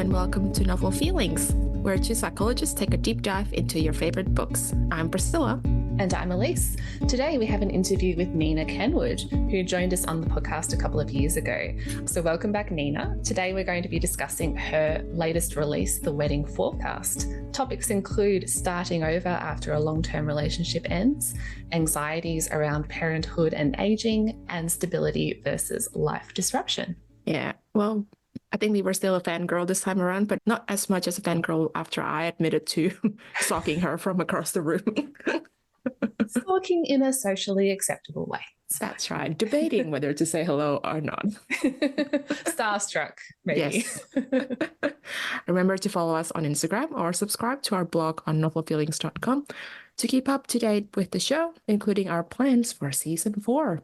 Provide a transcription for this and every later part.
and welcome to Novel Feelings, where two psychologists take a deep dive into your favorite books. I'm Priscilla. And I'm Elise. Today we have an interview with Nina Kenwood, who joined us on the podcast a couple of years ago. So welcome back, Nina. Today we're going to be discussing her latest release, The Wedding Forecast. Topics include starting over after a long-term relationship ends, anxieties around parenthood and aging, and stability versus life disruption. Yeah, well, I think we were still a fangirl this time around, but not as much as a fangirl after I admitted to stalking her from across the room. Stalking in a socially acceptable way. That's right. Debating whether to say hello or not. Starstruck, maybe. Yes. Remember to follow us on Instagram or subscribe to our blog on novelfeelings.com to keep up to date with the show, including our plans for season 4.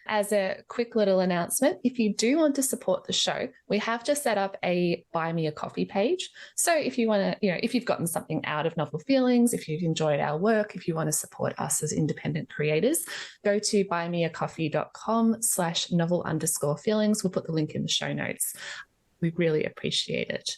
As a quick little announcement, if you do want to support the show, we have just set up a Buy Me a Coffee page. So if you want to, if you've gotten something out of Novel Feelings, if you've enjoyed our work, if you want to support us as independent creators, go to buymeacoffee.com/novel_feelings. We'll put the link in the show notes. We really appreciate it.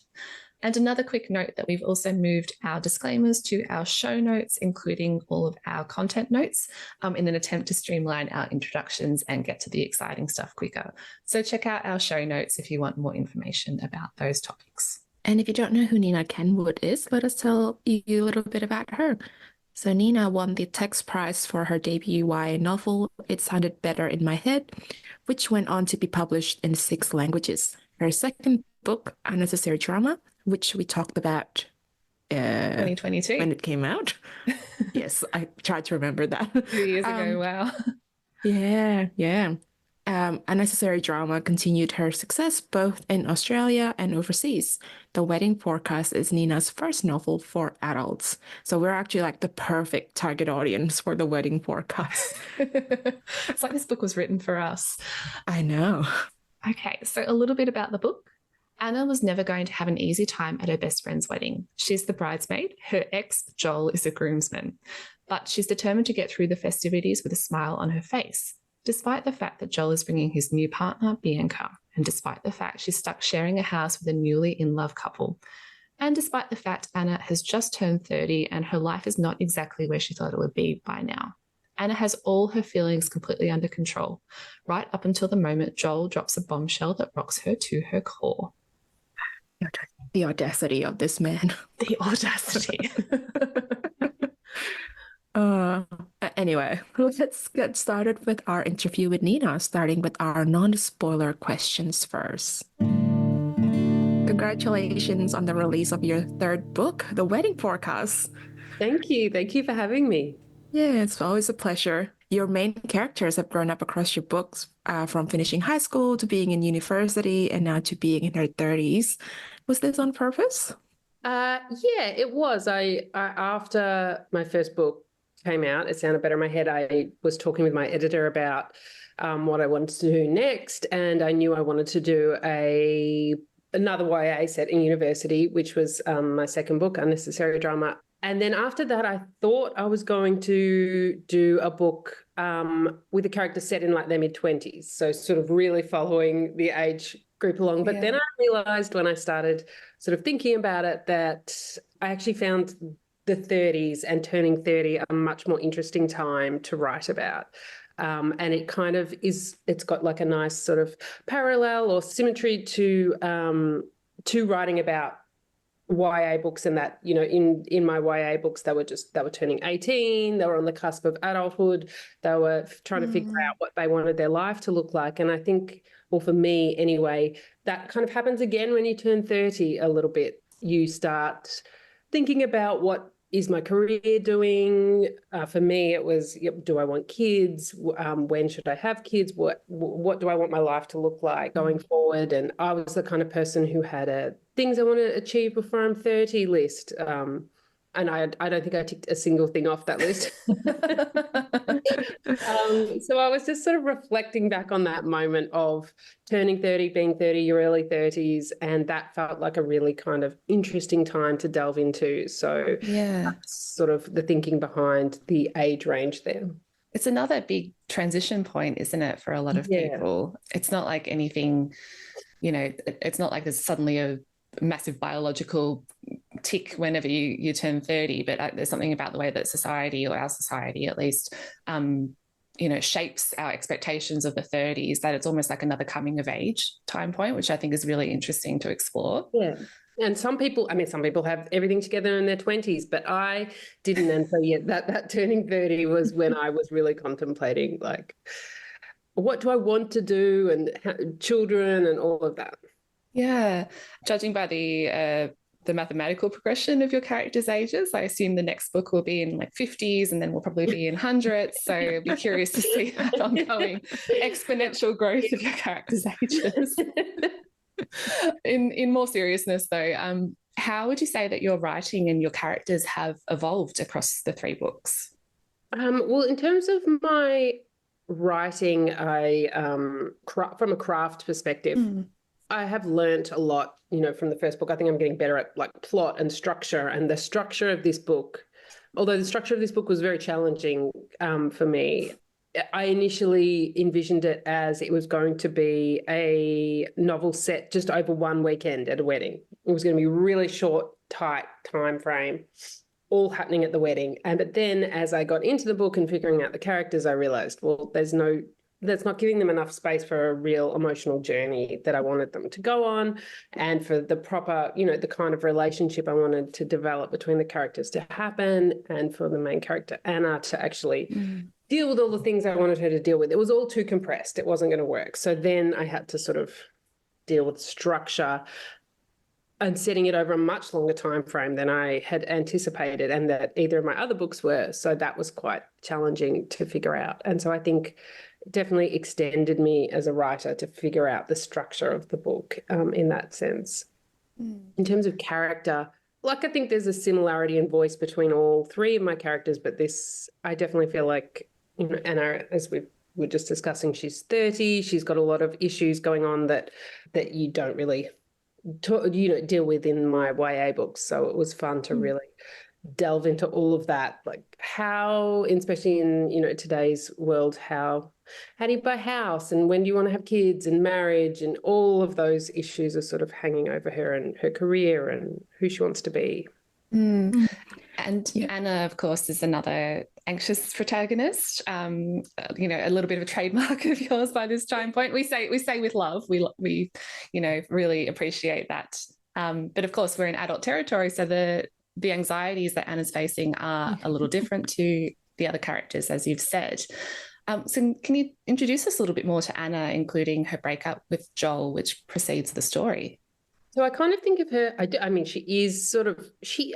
And another quick note that we've also moved our disclaimers to our show notes, including all of our content notes, in an attempt to streamline our introductions and get to the exciting stuff quicker. So check out our show notes if you want more information about those topics. And if you don't know who Nina Kenwood is, let us tell you a little bit about her. So Nina won the Text Prize for her debut YA novel, It Sounded Better in My Head, which went on to be published in 6 languages. Her second book, Unnecessary Drama, which we talked about 2022 when it came out. Yes, I tried to remember that. 2 years ago, wow. Yeah. Unnecessary Drama continued her success both in Australia and overseas. The Wedding Forecast is Nina's first novel for adults. So we're actually like the perfect target audience for The Wedding Forecast. It's like this book was written for us. I know. Okay, so a little bit about the book. Anna was never going to have an easy time at her best friend's wedding. She's the bridesmaid. Her ex, Joel, is a groomsman. But she's determined to get through the festivities with a smile on her face, despite the fact that Joel is bringing his new partner, Bianca, and despite the fact she's stuck sharing a house with a newly in-love couple, and despite the fact Anna has just turned 30 and her life is not exactly where she thought it would be by now. Anna has all her feelings completely under control, right up until the moment Joel drops a bombshell that rocks her to her core. The audacity of this man. The audacity. Anyway, let's get started with our interview with Nina, starting with our non-spoiler questions first. Congratulations on the release of your 3rd book, The Wedding Forecast. Thank you. Thank you for having me. Yeah, it's always a pleasure. Your main characters have grown up across your books, from finishing high school to being in university and now to being in her 30s. Was this on purpose? Yeah, it was. I after my first book came out, It Sounded Better in My Head, I was talking with my editor about what I wanted to do next, and I knew I wanted to do another YA set in university, which was my second book, Unnecessary Drama. And then after that, I thought I was going to do a book with a character set in like their mid-20s, so sort of really following the age group along. But then I realised when I started sort of thinking about it that I actually found the 30s and turning 30 a much more interesting time to write about. And it kind of it's got like a nice sort of parallel or symmetry to writing about YA books, and that, in my YA books, they were turning 18, they were on the cusp of adulthood, they were trying to figure out what they wanted their life to look like. And I think, well, for me anyway, that kind of happens again when you turn 30 a little bit. You start thinking about what is my career doing? For me, it was, do I want kids? When should I have kids? What do I want my life to look like going forward? And I was the kind of person who had a things I want to achieve before I'm 30 list. And I don't think I ticked a single thing off that list. So I was just sort of reflecting back on that moment of turning 30, being 30, your early 30s, and that felt like a really kind of interesting time to delve into. So that's sort of the thinking behind the age range there. It's another big transition point, isn't it, for a lot of people? It's not like anything, it's not like there's suddenly a massive biological tick whenever you turn 30, but there's something about the way that society, or our society at least, shapes our expectations of the 30s, that it's almost like another coming of age time point, which I think is really interesting to explore. Yeah. And some people have everything together in their 20s, but I didn't. And so, yeah, that turning 30 was when I was really contemplating, like, what do I want to do, and children and all of that. Yeah. Judging by the mathematical progression of your characters' ages, I assume the next book will be in like 50s, and then we'll probably be in hundreds. So I'll be curious to see that ongoing exponential growth of your characters' ages. In more seriousness, though, how would you say that your writing and your characters have evolved across the 3 books? Well, in terms of my writing, I from a craft perspective, I have learnt a lot, from the first book. I think I'm getting better at like plot and structure, and the structure of this book, although the structure of this book was very challenging for me. I initially envisioned it as it was going to be a novel set just over one weekend at a wedding. It was going to be really short, tight time frame, all happening at the wedding. But then as I got into the book and figuring out the characters, I realized, well, that's not giving them enough space for a real emotional journey that I wanted them to go on, and for the proper, the kind of relationship I wanted to develop between the characters to happen, and for the main character, Anna, to actually deal with all the things I wanted her to deal with. It was all too compressed. It wasn't going to work. So then I had to sort of deal with structure and setting it over a much longer time frame than I had anticipated, and that either of my other books were. So that was quite challenging to figure out. And so I think it definitely extended me as a writer to figure out the structure of the book in that sense. In terms of character, like, I think there's a similarity in voice between all 3 of my characters, but this, I definitely feel like, Anna, as we were just discussing, she's 30. She's got a lot of issues going on that you don't really deal with in my YA books. So it was fun to really delve into all of that, like how, especially in today's world, how do you buy a house, and when do you want to have kids, and marriage, and all of those issues are sort of hanging over her, and her career, and who she wants to be. And Anna, of course, is another anxious protagonist. A little bit of a trademark of yours by this time point. We say with love. We really appreciate that. But of course, we're in adult territory, so the anxieties that Anna's facing are a little different to the other characters, as you've said. So can you introduce us a little bit more to Anna, including her breakup with Joel, which precedes the story? So I kind of think of her, I mean, she is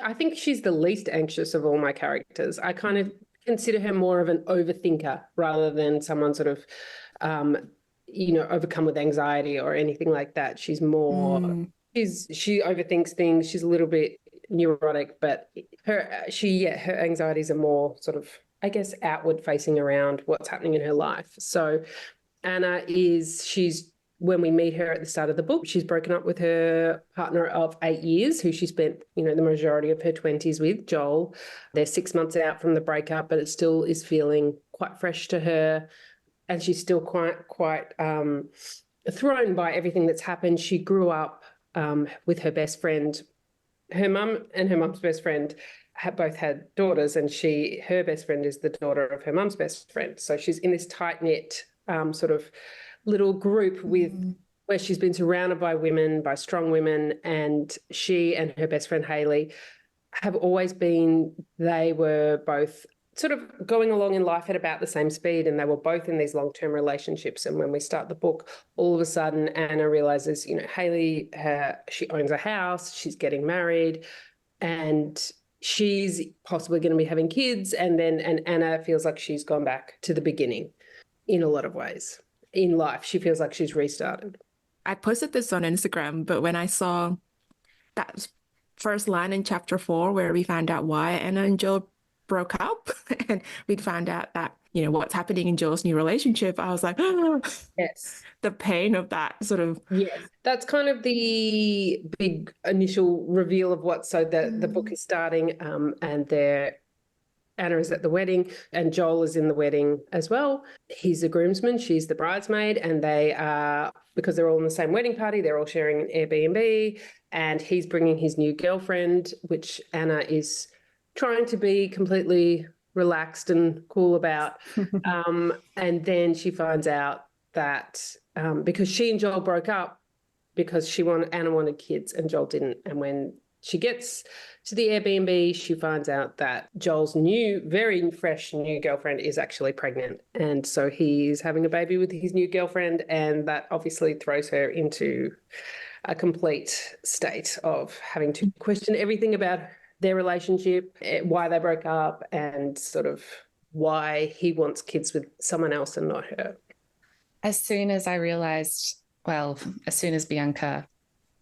I think she's the least anxious of all my characters. I kind of consider her more of an overthinker rather than someone sort of, overcome with anxiety or anything like that. She's more, she overthinks things. She's a little bit neurotic, but her anxieties are more sort of, I guess, outward facing around what's happening in her life. So Anna when we meet her at the start of the book, she's broken up with her partner of 8 years, who she spent, the majority of her 20s with, Joel. They're 6 months out from the breakup, but it still is feeling quite fresh to her. And she's still quite thrown by everything that's happened. She grew up with her best friend. Her mum and her mum's best friend both had daughters, and her best friend is the daughter of her mum's best friend. So she's in this tight-knit sort of little group where she's been surrounded by women, by strong women, and she and her best friend Hayley have always they were both sort of going along in life at about the same speed, and they were both in these long-term relationships. And when we start the book, all of a sudden Anna realizes, Hayley, she owns a house, she's getting married, and she's possibly going to be having kids, and Anna feels like she's gone back to the beginning in a lot of ways. In life, she feels like she's restarted. I posted this on Instagram, but when I saw that first line in chapter 4 where we found out why Anna and Joel broke up and we'd found out that, what's happening in Joel's new relationship, I was like, oh, yes, the pain of that sort of. Yes, that's kind of the big initial reveal of the book is starting, and Anna is at the wedding and Joel is in the wedding as well. He's the groomsman, she's the bridesmaid, and they are, because they're all in the same wedding party, they're all sharing an Airbnb, and he's bringing his new girlfriend, which Anna is trying to be completely relaxed and cool about. And then she finds out that because she and Joel broke up because Anna wanted kids and Joel didn't. And when she gets to the Airbnb, she finds out that Joel's very fresh new girlfriend is actually pregnant. And so he's having a baby with his new girlfriend, and that obviously throws her into a complete state of having to question everything about their relationship, why they broke up, and sort of why he wants kids with someone else and not her. As soon as I realised, as soon as Bianca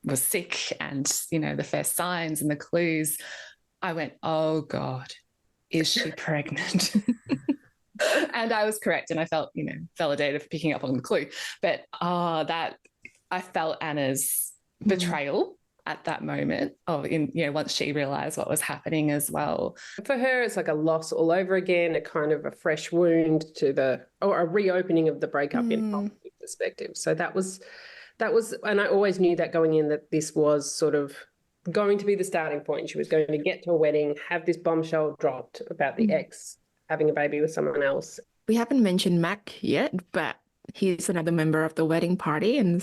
was sick and, the first signs and the clues, I went, oh God, is she pregnant? And I was correct, and I felt, validated for picking up on the clue. But I felt Anna's betrayal at that moment once she realised what was happening as well. For her, it's like a loss all over again, a kind of a fresh wound or a reopening of the breakup in a perspective. So that was, and I always knew that going in, that this was sort of going to be the starting point. She was going to get to a wedding, have this bombshell dropped about the ex having a baby with someone else. We haven't mentioned Mac yet, but he's another member of the wedding party. And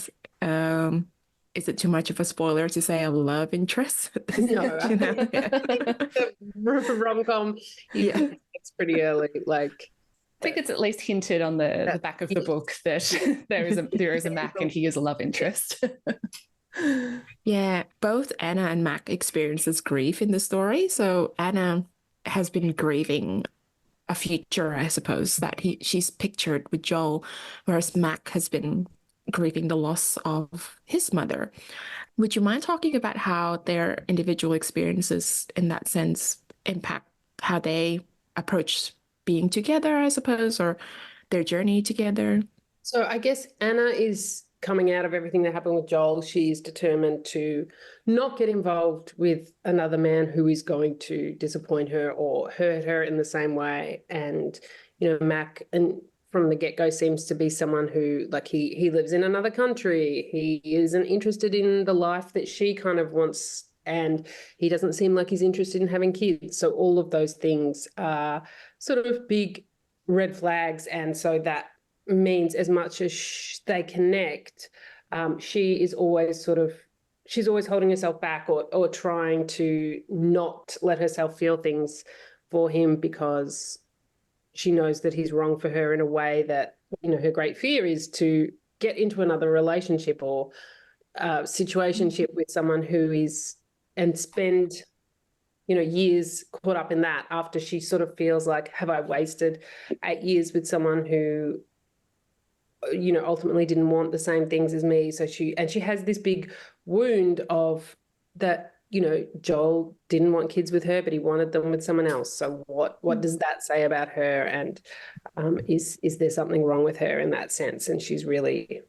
is it too much of a spoiler to say a love interest? No, rom-com. Yeah, it's pretty early. I think it's at least hinted on the back of the book that there is a Mac and he is a love interest. Yeah, both Anna and Mac experiences grief in the story. So Anna has been grieving a future, I suppose, that she's pictured with Joel, whereas Mac has been grieving the loss of his mother. Would you mind talking about how their individual experiences in that sense impact how they approach being together, I suppose, or their journey together? So I guess Anna is coming out of everything that happened with Joel. She's determined to not get involved with another man who is going to disappoint her or hurt her in the same way. And, Mac, and from the get-go, seems to be someone who, he lives in another country. He isn't interested in the life that she kind of wants, and he doesn't seem like he's interested in having kids. So all of those things are sort of big red flags. And so that means as much as they connect, she is always she's always holding herself back or trying to not let herself feel things for him, because she knows that he's wrong for her in a way that, her great fear is to get into another relationship or situationship with someone who is, and spend, years caught up in that, after she sort of feels like, have I wasted 8 years with someone who, ultimately didn't want the same things as me. So she has this big wound of that, Joel didn't want kids with her, but he wanted them with someone else. So what does that say about her? And is there something wrong with her in that sense? And she's really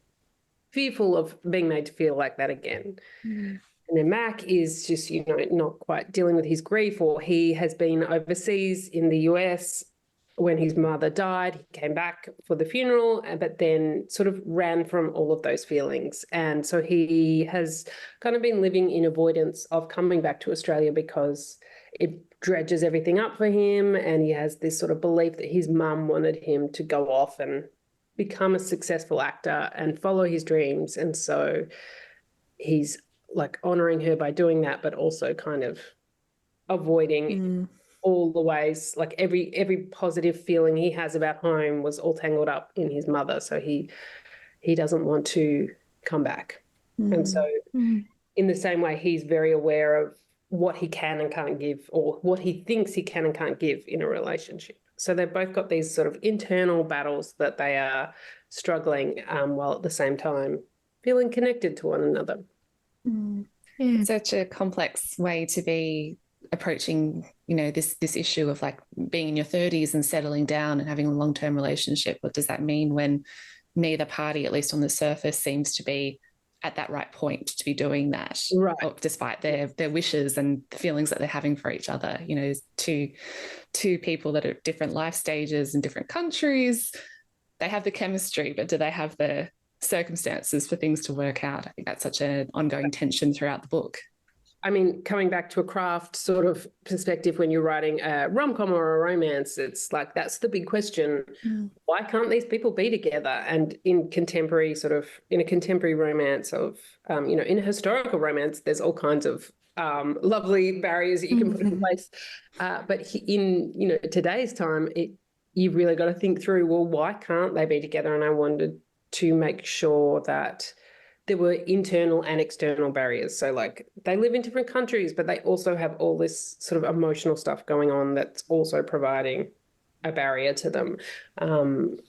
fearful of being made to feel like that again. And then Mac is just, not quite dealing with his grief, or he has been overseas in the US when his mother died. He came back for the funeral, but then sort of ran from all of those feelings. And so he has kind of been living in avoidance of coming back to Australia because it dredges everything up for him. And he has this sort of belief that his mum wanted him to go off and become a successful actor and follow his dreams. And so he's honouring her by doing that, but also kind of avoiding all the ways, every positive feeling he has about home was all tangled up in his mother. So he doesn't want to come back. And so in the same way, he's very aware of what he can and can't give, or what he thinks he can and can't give in a relationship. So they've both got these sort of internal battles that they are struggling, while at the same time feeling connected to one another. Yeah. Such a complex way to be approaching, this issue of being in your 30s and settling down and having a long-term relationship. What does that mean when neither party, at least on the surface, seems to be at that right point to be doing that, Right. despite their wishes and the feelings that they're having for each other. You know, two people that are at different life stages in different countries, they have the chemistry, but do they have the circumstances for things to work out? I think that's such an ongoing tension throughout the book. I mean, coming back to a craft sort of perspective, when you're writing a rom-com or a romance, it's like, that's the big question. Why can't these people be together? And in a contemporary romance of, in a historical romance, there's all kinds of lovely barriers that you can put in place. But in today's time, you've really got to think through, well, why can't they be together? And I wanted to make sure that there were internal and external barriers. So like, they live in different countries, but they also have all this sort of emotional stuff going on that's also providing a barrier to them. And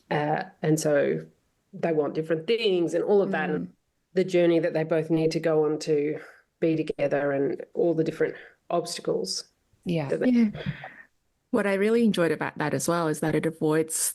so they want different things and all of that, and the journey that they both need to go on to be together and all the different obstacles. Yeah. What I really enjoyed about that as well is that it avoids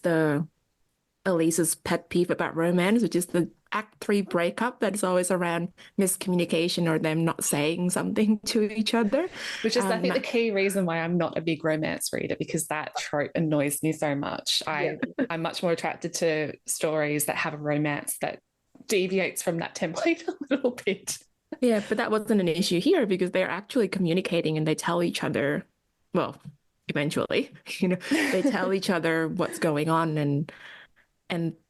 Elise's pet peeve about romance, which is the Act 3 breakup that is always around miscommunication or them not saying something to each other. Which is, I think, the key reason why I'm not a big romance reader, because that trope annoys me so much. I'm much more attracted to stories that have a romance that deviates from that template a little bit. Yeah, but that wasn't an issue here because they're actually communicating and they tell each other, well, eventually, they tell each other what's going on, and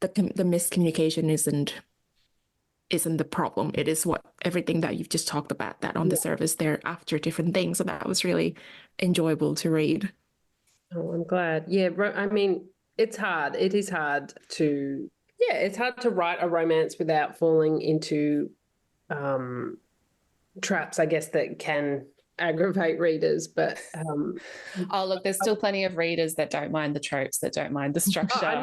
the miscommunication isn't the problem. It is everything that you've just talked about, that on the surface they're after different things. So that was really enjoyable to read. Oh, I'm glad. Yeah, I mean, it's hard. It is hard to write a romance without falling into traps, I guess, that can aggravate readers. But look, there's still plenty of readers that don't mind the tropes, that don't mind the structure. I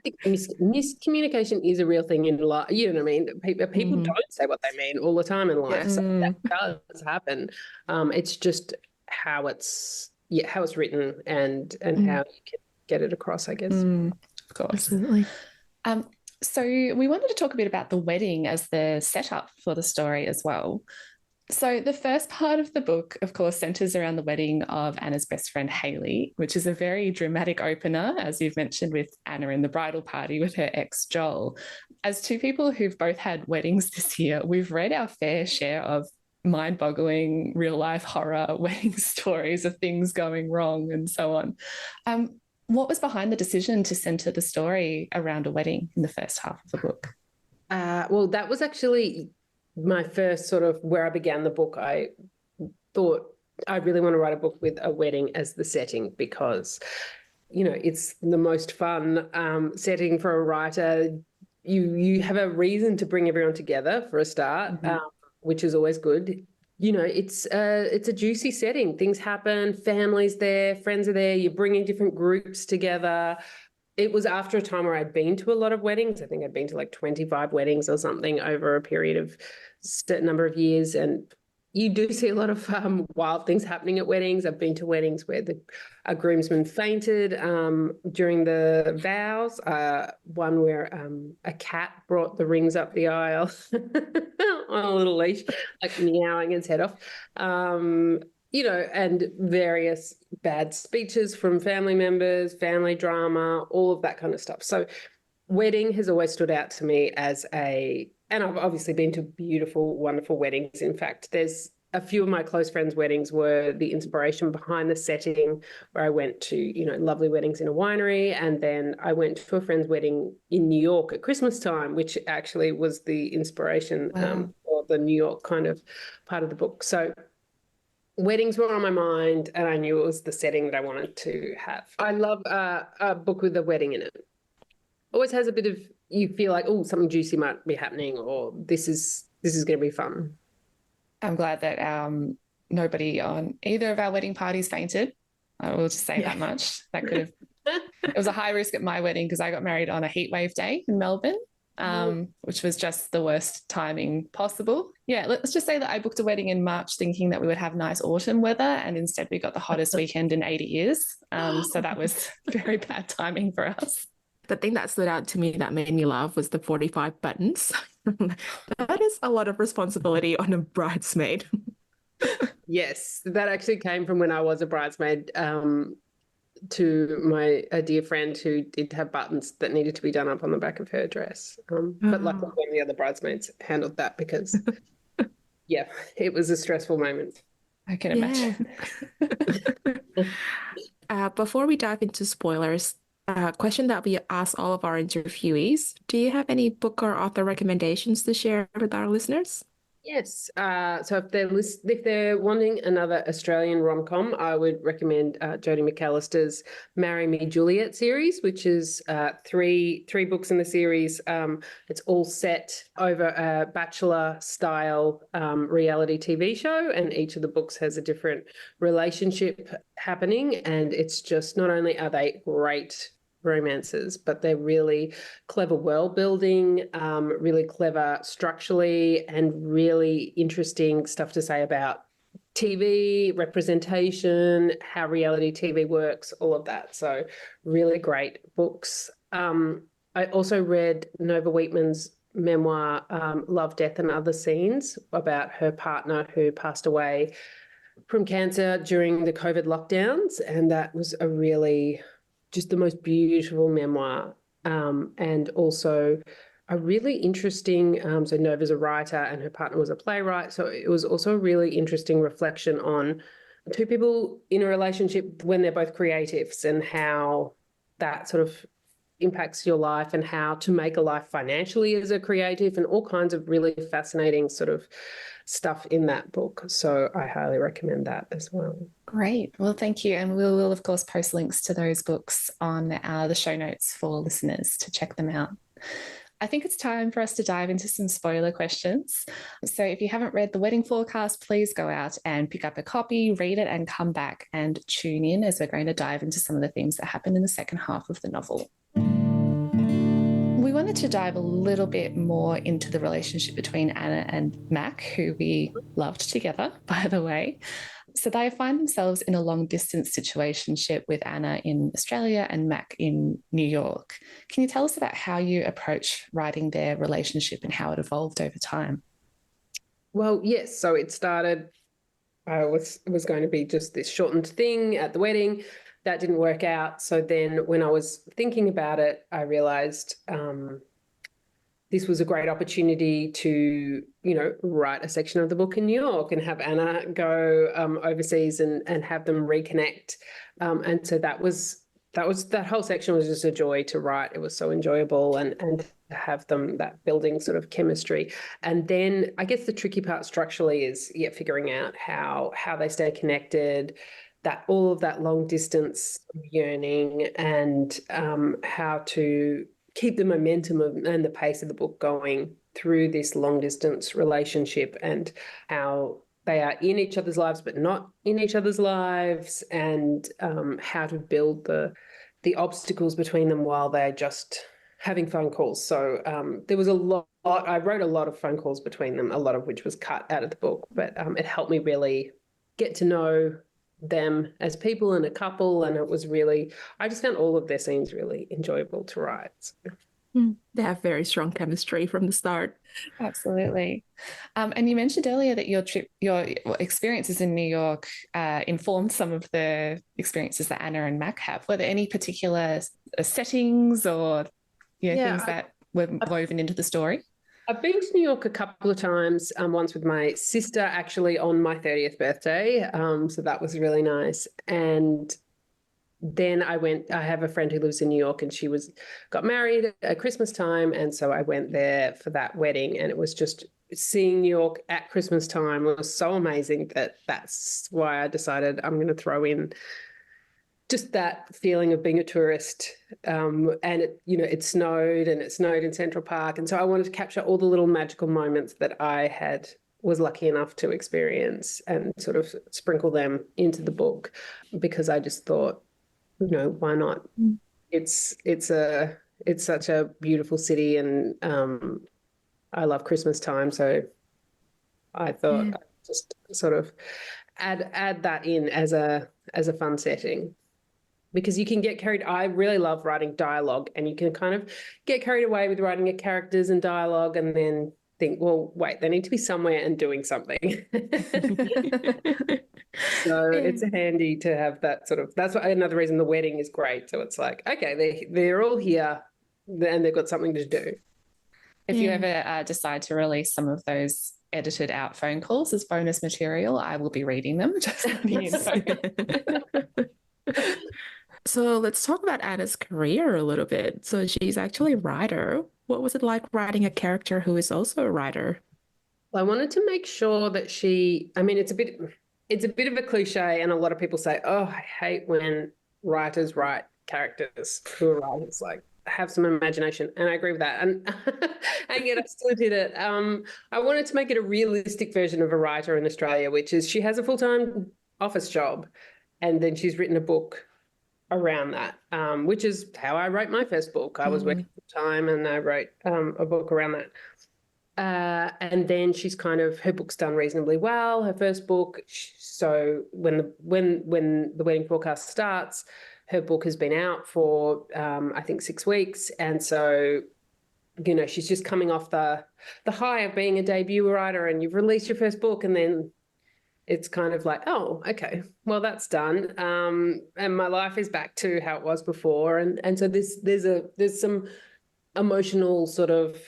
think miscommunication is a real thing in life. You know what I mean? People don't say what they mean all the time in life. So that does happen. It's just how it's written and how you can get it across, I guess. Of course. Absolutely. So we wanted to talk a bit about the wedding as the setup for the story as well. So the first part of the book, of course, centres around the wedding of Anna's best friend, Hayley, which is a very dramatic opener, as you've mentioned, with Anna in the bridal party with her ex, Joel. As two people who've both had weddings this year, we've read our fair share of mind-boggling, real-life horror wedding stories of things going wrong and so on. What was behind the decision to centre the story around a wedding in the first half of the book? Well, that was actually my first sort of where I began the book. I thought I really want to write a book with a wedding as the setting because, it's the most fun setting for a writer. You have a reason to bring everyone together for a start, which is always good. It's a juicy setting. Things happen, families there, friends are there, you're bringing different groups together. It was after a time where I'd been to a lot of weddings. I think I'd been to like 25 weddings or something over a period of a certain number of years. And you do see a lot of wild things happening at weddings. I've been to weddings where a groomsman fainted during the vows. One where a cat brought the rings up the aisle on a little leash, like meowing its head off. And various bad speeches from family members, family drama, all of that kind of stuff. So wedding has always stood out to me and I've obviously been to beautiful, wonderful weddings. In fact, there's a few of my close friends' weddings were the inspiration behind the setting, where I went to, lovely weddings in a winery. And then I went to a friend's wedding in New York at Christmas time, which actually was the inspiration for the New York kind of part of the book. So weddings were on my mind, and I knew it was the setting that I wanted to have. I love a book with a wedding in it. Always has a bit of, you feel like, oh, something juicy might be happening, or this is going to be fun. I'm glad that nobody on either of our wedding parties fainted. I will just say that much. That could have. It was a high risk at my wedding because I got married on a heatwave day in Melbourne, which was just the worst timing possible. Yeah, let's just say that I booked a wedding in March thinking that we would have nice autumn weather, and instead we got the hottest weekend in 80 years. So that was very bad timing for us. The thing that stood out to me that made me laugh was the 45 buttons. That is a lot of responsibility on a bridesmaid. Yes, that actually came from when I was a bridesmaid, to a dear friend who did have buttons that needed to be done up on the back of her dress. But luckily, one of the other bridesmaids handled that because, yeah, it was a stressful moment. I can imagine. Before we dive into spoilers, a question that we ask all of our interviewees, do you have any book or author recommendations to share with our listeners? Yes. So if they're wanting another Australian rom-com, I would recommend Jodie McAllister's Marry Me Juliet series, which is three books in the series. It's all set over a Bachelor-style reality TV show, and each of the books has a different relationship happening. And it's just, not only are they great romances, but they're really clever world building, really clever structurally, and really interesting stuff to say about TV representation, how reality TV works, all of that. So really great books. I also read Nova Wheatman's memoir, Love, Death and Other Scenes, about her partner who passed away from cancer during the COVID lockdowns. And that was just the most beautiful memoir, and also a really interesting, so Nova's a writer and her partner was a playwright, so it was also a really interesting reflection on two people in a relationship when they're both creatives and how that sort of impacts your life and how to make a life financially as a creative, and all kinds of really fascinating sort of stuff in that book. So I highly recommend that as well. Great. Well, thank you. And we will, of course, post links to those books on the show notes for listeners to check them out. I think it's time for us to dive into some spoiler questions. So if you haven't read The Wedding Forecast, please go out and pick up a copy, read it, and come back and tune in, as we're going to dive into some of the things that happen in the second half of the novel. We wanted to dive a little bit more into the relationship between Anna and Mac, who we loved together, by the way. So they find themselves in a long-distance situationship with Anna in Australia and Mac in New York. Can you tell us about how you approach writing their relationship and how it evolved over time? Well, yes. So it started, it was going to be just this shortened thing at the wedding. That didn't work out. So then when I was thinking about it, I realized this was a great opportunity to, write a section of the book in New York and have Anna go overseas and have them reconnect. And so that whole section was just a joy to write. It was so enjoyable, and to have that building sort of chemistry. And then I guess the tricky part structurally is figuring out how they stay connected, that all of that long distance yearning, and how to keep the momentum and the pace of the book going through this long distance relationship, and how they are in each other's lives but not in each other's lives, and how to build the obstacles between them while they're just having phone calls. So there was a lot. I wrote a lot of phone calls between them, a lot of which was cut out of the book, but it helped me really get to know them as people and a couple, and it was really, I just found all of their scenes really enjoyable to write. So. They have very strong chemistry from the start. Absolutely. And you mentioned earlier that your experiences in New York informed some of the experiences that Anna and Mac have. Were there any particular settings or things that were woven into the story? I've been to New York a couple of times, once with my sister, actually on my 30th birthday. So that was really nice. And then I have a friend who lives in New York, and she got married at Christmas time. And so I went there for that wedding, and it was just seeing New York at Christmas time was so amazing that's why I decided I'm going to throw in just that feeling of being a tourist. And it snowed, and it snowed in Central Park. And so I wanted to capture all the little magical moments that I was lucky enough to experience, and sort of sprinkle them into the book, because I just thought, why not? It's such a beautiful city, and I love Christmas time. So I thought I'd just sort of add that in as a fun setting. because you can get carried. I really love writing dialogue, and you can kind of get carried away with writing your characters and dialogue and then think, well, wait, they need to be somewhere and doing something. So it's handy to have that sort of, that's another reason the wedding is great. So it's like, okay, they're all here and they've got something to do. If you ever decide to release some of those edited out phone calls as bonus material, I will be reading them. Just So let's talk about Anna's career a little bit. So she's actually a writer. What was it like writing a character who is also a writer? I wanted to make sure that I mean, it's a bit of a cliche, and a lot of people say, oh, I hate when writers write characters who are writers. Like, have some imagination, and I agree with that. And yet I still did it. I wanted to make it a realistic version of a writer in Australia, which is she has a full-time office job, and then she's written a book around that, which is how I wrote my first book. I was working full-time, and I wrote a book around that. And then she's her book's done reasonably well, her first book. So when the wedding forecast starts, her book has been out for I think 6 weeks, and so she's just coming off the high of being a debut writer, and you've released your first book, and then it's kind of like, oh, okay, well, that's done, and my life is back to how it was before, and so there's some emotional sort of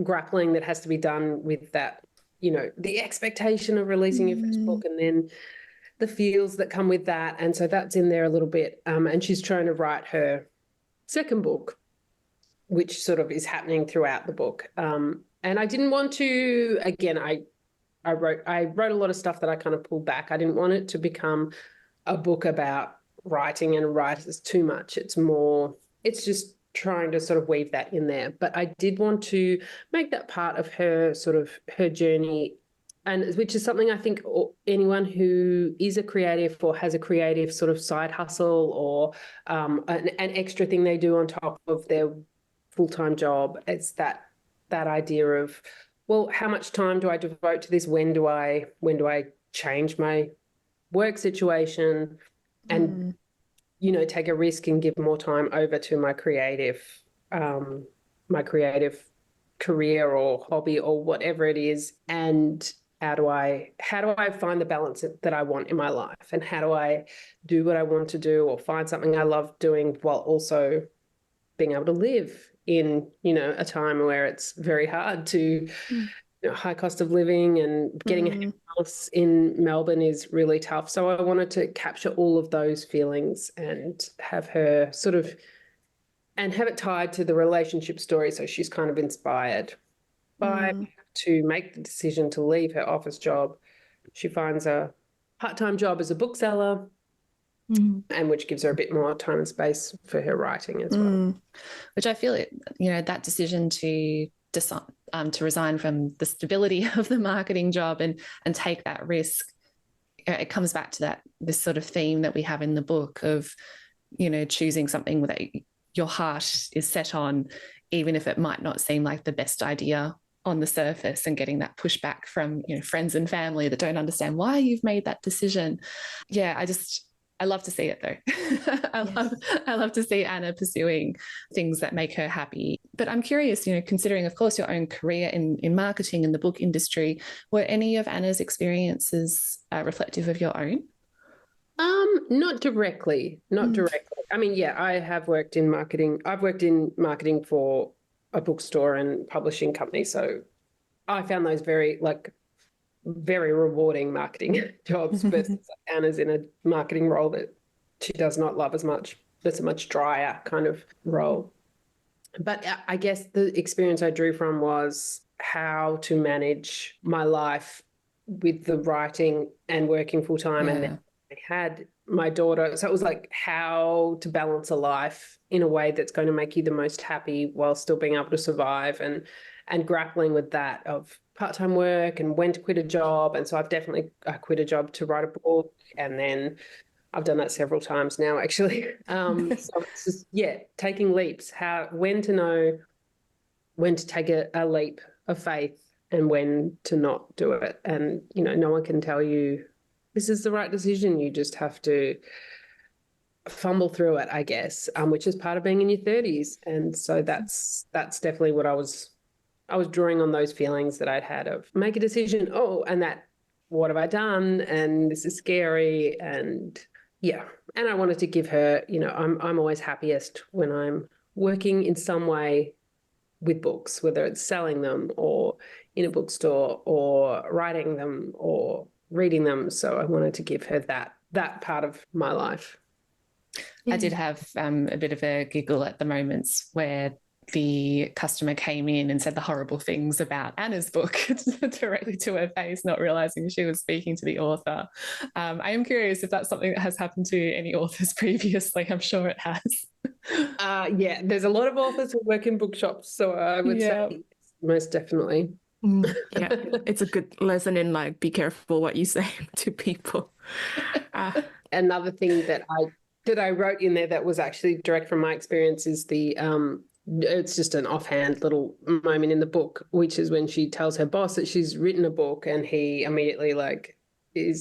grappling that has to be done with that, the expectation of releasing your first book, and then the feels that come with that. And so that's in there a little bit. And she's trying to write her second book, which sort of is happening throughout the book. And I didn't want to, again, I wrote a lot of stuff that I kind of pulled back. I didn't want it to become a book about writing and writers too much. It's just trying to sort of weave that in there. But I did want to make that part of her journey, and which is something I think anyone who is a creative or has a creative sort of side hustle or an extra thing they do on top of their full-time job, it's that idea of, well, how much time do I devote to this? When do I change my work situation and take a risk and give more time over to my creative career or hobby or whatever it is? And how do I find the balance that I want in my life? And how do I do what I want to do or find something I love doing while also being able to live in, a time where it's very hard to, high cost of living, and getting a house in Melbourne is really tough. So I wanted to capture all of those feelings and have her and have it tied to the relationship story. So she's kind of inspired by to make the decision to leave her office job. She finds a part-time job as a bookseller, and which gives her a bit more time and space for her writing as well. Which I feel that decision to resign from the stability of the marketing job and take that risk, it comes back to this sort of theme that we have in the book of, choosing something that your heart is set on, even if it might not seem like the best idea on the surface, and getting that pushback from, friends and family that don't understand why you've made that decision. Yeah, I love to see it though. I love to see Anna pursuing things that make her happy. But I'm curious, considering, of course, your own career in marketing in the book industry, were any of Anna's experiences reflective of your own? Not directly. I mean, yeah, I have worked in marketing. I've worked in marketing for a bookstore and publishing company. So I found those very rewarding marketing jobs, but Anna's in a marketing role that she does not love as much. That's a much drier kind of role. But I guess the experience I drew from was how to manage my life with the writing and working full time. And then I had my daughter. So it was like how to balance a life in a way that's going to make you the most happy while still being able to survive, and grappling with that of part-time work and when to quit a job. And so I quit a job to write a book, and then I've done that several times now, actually. So it's just, taking leaps, when to know when to take a leap of faith and when to not do it. And, no one can tell you this is the right decision. You just have to fumble through it, I guess, which is part of being in your 30s. And so that's definitely what I was drawing on, those feelings that I'd had of make a decision. Oh, and that, what have I done? And this is scary. And yeah. And I wanted to give her, you know, I'm always happiest when I'm working in some way with books, whether it's selling them or in a bookstore or writing them or reading them. So I wanted to give her that part of my life. I did have a bit of a giggle at the moments where the customer came in and said the horrible things about Anna's book directly to her face, not realizing she was speaking to the author. I am curious if that's something that has happened to any authors previously. I'm sure it has. Yeah, there's a lot of authors who work in bookshops, so I would say most definitely. Yeah, it's a good lesson in like be careful what you say to people. Another thing that I wrote in there that was actually direct from my experience is it's just an offhand little moment in the book, which is when she tells her boss that she's written a book, and he immediately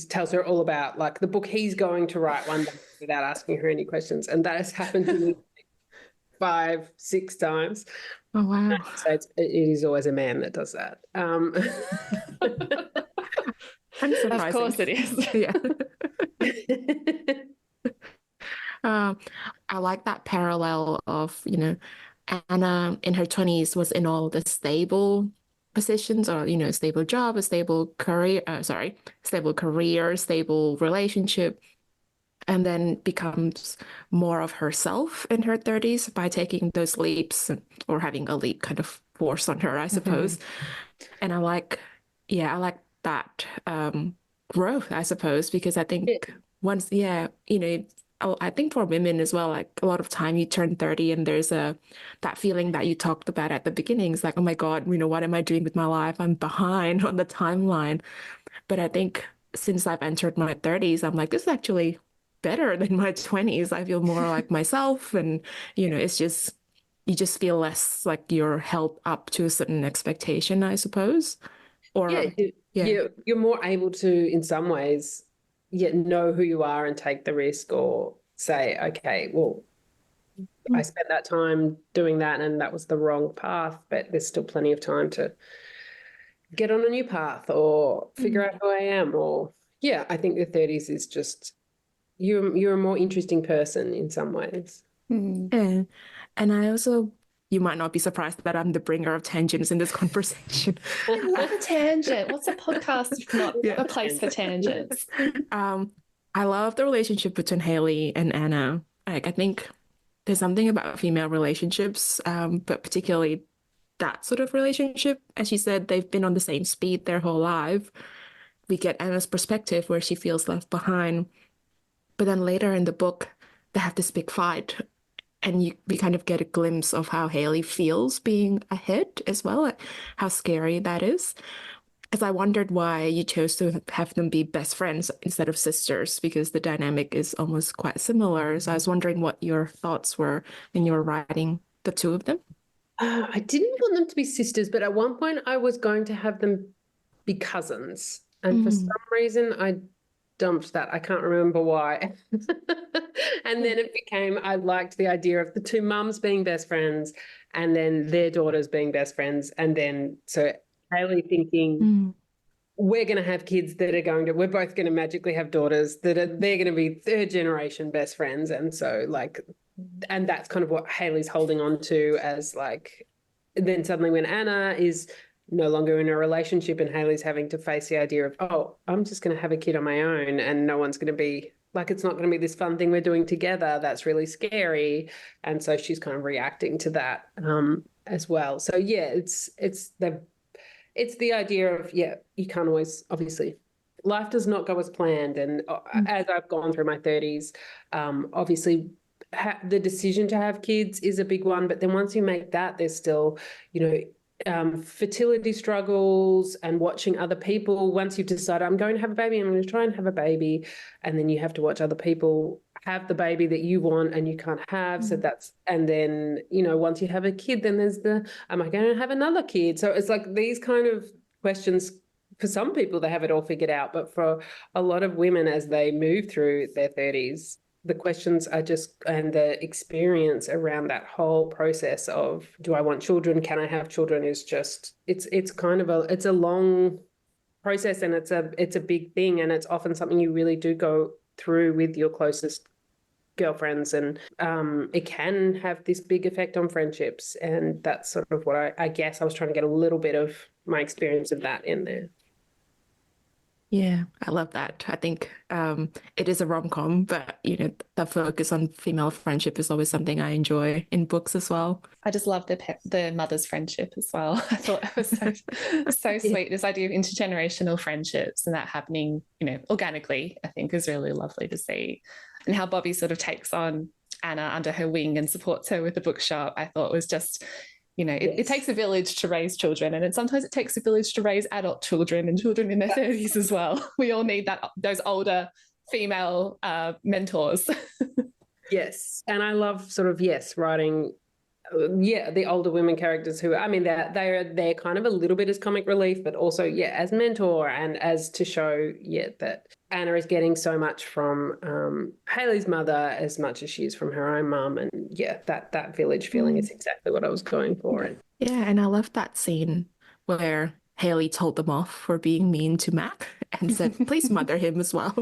tells her all about like the book he's going to write one day without asking her any questions. And that has happened to me 5-6 times. Oh, wow. So it is always a man that does that. Unsurprising. Of course it is. Yeah. I like that parallel of, you know, Anna in her 20s was in all the stable positions, or, you know, stable job, a stable career, stable relationship, and then becomes more of herself in her 30s by taking those leaps, or having a leap kind of forced on her, I suppose. And I like that growth, I suppose, because I think once, you know, I think for women as well, like a lot of time you turn 30 and there's that feeling that you talked about at the beginning. It's like, oh my God, you know, what am I doing with my life? I'm behind on the timeline. But I think since I've entered my 30s, I'm like, this is actually better than my 20s. I feel more like myself. And, you know, it's just, you just feel less like you're held up to a certain expectation, I suppose. Or you're more able to, in some ways, know who you are and take the risk, or say, okay, well, I spent that time doing that and that was the wrong path, but there's still plenty of time to get on a new path or figure out who I am. Or I think the 30s is just you're a more interesting person in some ways. Yeah. And I also, you might not be surprised that I'm the bringer of tangents in this conversation. I love a tangent. What's a podcast if not a place for tangents? I love the relationship between Hayley and Anna. Like, I think there's something about female relationships, but particularly that sort of relationship. As you said, they've been on the same speed their whole life. We get Anna's perspective where she feels left behind. But then later in the book, they have this big fight. And we kind of get a glimpse of how Hayley feels being ahead as well, like how scary that is. Because I wondered why you chose to have them be best friends instead of sisters, because the dynamic is almost quite similar. So I was wondering what your thoughts were when you were writing the two of them. I didn't want them to be sisters, but at one point I was going to have them be cousins. And for some reason, I dumped that. I can't remember why. And then it became, I liked the idea of the two mums being best friends and then their daughters being best friends. And then so Hayley thinking, we're going to have kids that are we're both going to magically have daughters they're going to be third generation best friends. And so and that's kind of what Hayley's holding on to as like, then suddenly when Anna is no longer in a relationship and Hayley's having to face the idea of, oh, I'm just going to have a kid on my own and no one's going to be like, it's not going to be this fun thing we're doing together. That's really scary. And so she's kind of reacting to that as well. So it's the idea of, you can't always, obviously, life does not go as planned. And as I've gone through my 30s, obviously the decision to have kids is a big one. But then once you make that, there's still, fertility struggles and watching other people. Once you've decided I'm going to have a baby, I'm going to try and have a baby, and then you have to watch other people have the baby that you want and you can't have. So and then, once you have a kid, then there's am I going to have another kid? So it's like these kind of questions. For some people, they have it all figured out, but for a lot of women, as they move through their 30s, the questions are just, and the experience around that whole process of, do I want children? Can I have children? Is just, it's kind of it's a long process, and it's a big thing, and it's often something you really do go through with your closest girlfriends, and it can have this big effect on friendships, and that's sort of what I guess I was trying to get a little bit of my experience of that in there. Yeah, I love that. I think it is a rom-com, but the focus on female friendship is always something I enjoy in books as well. I just love the mother's friendship as well. I thought it was so sweet. This idea of intergenerational friendships and that happening, organically, I think is really lovely to see. And how Bobby sort of takes on Anna under her wing and supports her with the bookshop, I thought was just, it takes a village to raise children, and sometimes it takes a village to raise adult children and children in their 30s as well. We all need those older female mentors. Yes. And I love sort of, writing, the older women characters who, I mean, they're kind of a little bit as comic relief, but also, as mentor, and as to show, that Anna is getting so much from Hayley's mother as much as she is from her own mum. And that village feeling is exactly what I was going for. Yeah, and I love that scene where Hayley told them off for being mean to Mac and said, please mother him as well.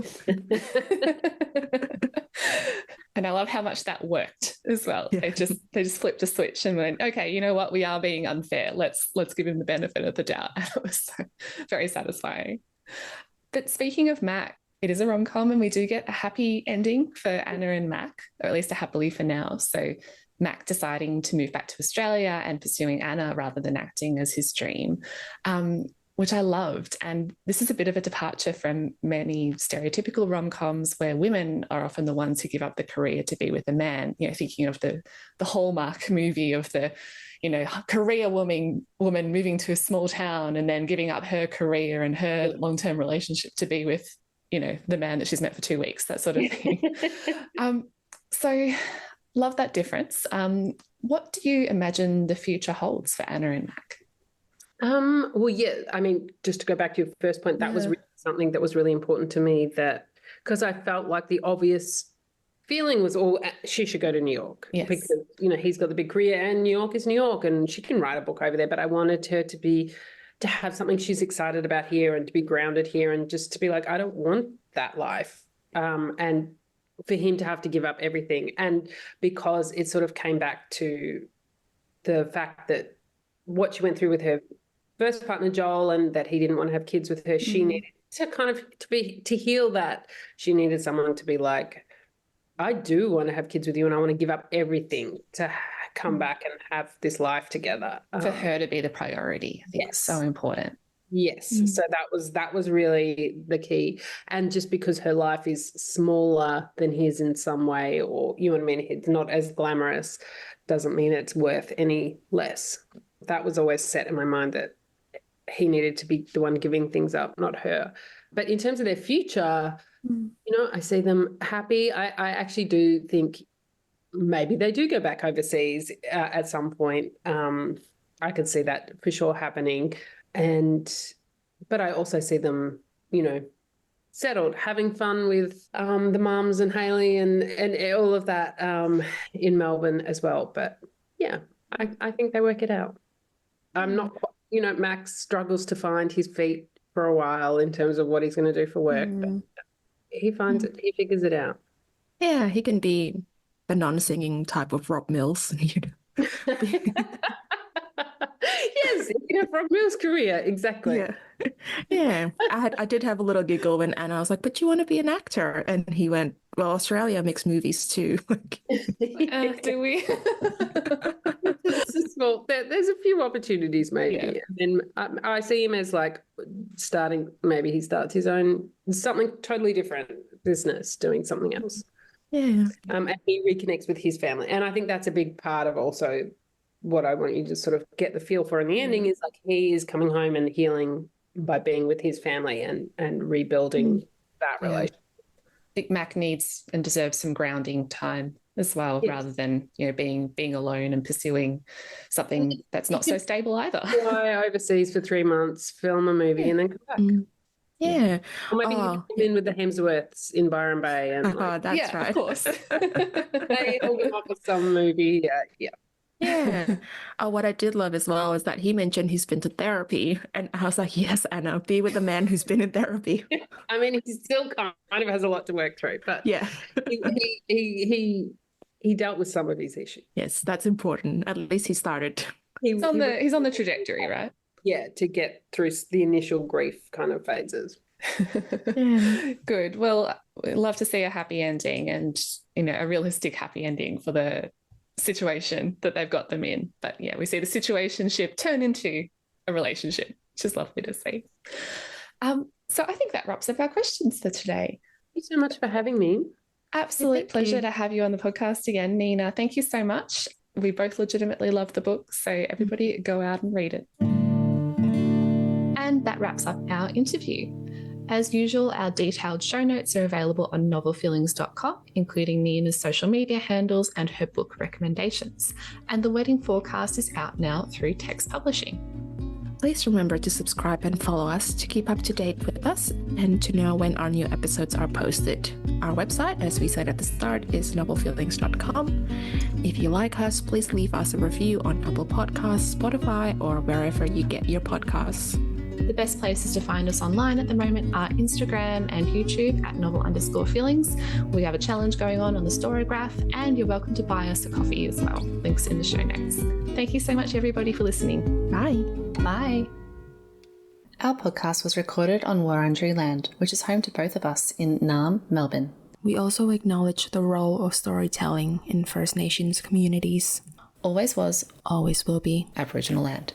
And I love how much that worked as well. Yeah. They just flipped a switch and went, okay, you know what? We are being unfair. Let's give him the benefit of the doubt. And it was very satisfying. But speaking of Mac, it is a rom-com, and we do get a happy ending for Anna and Mac, or at least a happily for now. So Mac deciding to move back to Australia and pursuing Anna rather than acting as his dream, which I loved. And this is a bit of a departure from many stereotypical rom-coms where women are often the ones who give up the career to be with a man. Thinking of the Hallmark movie of the career woman moving to a small town and then giving up her career and her long-term relationship to be with the man that she's met for 2 weeks, that sort of thing. So love that difference. What do you imagine the future holds for Anna and Mac? I mean, just to go back to your first point, that was really something that was really important to me, that because I felt like the obvious feeling was she should go to New York, because he's got the big career and New York is New York and she can write a book over there, but I wanted her to have something she's excited about here and to be grounded here, and just to be like, I don't want that life, and for him to have to give up everything. And because it sort of came back to the fact that what she went through with her first partner, Joel, and that he didn't want to have kids with her, she needed to kind of to heal that. She needed someone to be like, I do want to have kids with you, and I want to give up everything to come back and have this life together. For her to be the priority, I think it's so important. Yes. So that was really the key. And just because her life is smaller than his in some way, or it's not as glamorous, doesn't mean it's worth any less. That was always set in my mind, that he needed to be the one giving things up, not her. But in terms of their future, I see them happy. I actually do think maybe they do go back overseas at some point. I could see that for sure happening. But I also see them, settled, having fun with the mums and Hayley and all of that in Melbourne as well. But I think they work it out. I'm not, Max struggles to find his feet for a while in terms of what he's going to do for work, but he finds it, he figures it out. Yeah, he can be the non-singing type of Rob Mills. Yes, Rob Mills' career, exactly. Yeah. I did have a little giggle when Anna was like, but you want to be an actor? And he went, well, Australia makes movies too. Do we? There's a few opportunities maybe. And I see him as like maybe he starts his own, something totally different business, doing something else. Yeah. And he reconnects with his family. And I think that's a big part of also what I want you to sort of get the feel for in the ending, is like he is coming home and healing by being with his family and rebuilding that relationship. I think Mac needs and deserves some grounding time as well, rather than being alone and pursuing something that's not so stable either. Fly overseas for 3 months, film a movie, and then come back. Yeah. Or maybe he Oh, came in with the Hemsworths in Byron Bay and oh, that's yeah, right. of course. they hook him up with some movie. Yeah. Yeah. What I did love as well is that he mentioned he's been to therapy. And I was like, yes, Anna, be with a man who's been in therapy. I mean, he still kind of has a lot to work through, but Yeah. he dealt with some of his issues. Yes, that's important. At least he started. He's on the trajectory, right? Yeah, to get through the initial grief kind of phases. Yeah. Good. Well, we'd love to see a happy ending and, a realistic happy ending for the situation that they've got them in. But yeah, we see the situationship turn into a relationship, which is lovely to see. So I think that wraps up our questions for today. Thank you so much for having me. Absolute pleasure to have you on the podcast again, Nina. Thank you so much. We both legitimately love the book, so everybody go out and read it. And that wraps up our interview. As usual, our detailed show notes are available on novelfeelings.com, including Nina's social media handles and her book recommendations. And The Wedding Forecast is out now through Text Publishing. Please remember to subscribe and follow us to keep up to date with us and to know when our new episodes are posted. Our website, as we said at the start, is novelfeelings.com. If you like us, please leave us a review on Apple Podcasts, Spotify, or wherever you get your podcasts. The best places to find us online at the moment are Instagram and YouTube at novel_feelings. We have a challenge going on the Storygraph, and you're welcome to buy us a coffee as well. Links in the show notes. Thank you so much, everybody, for listening. Bye. Bye. Our podcast was recorded on Wurundjeri Land, which is home to both of us in Naarm, Melbourne. We also acknowledge the role of storytelling in First Nations communities. Always was, Always will be Aboriginal Land.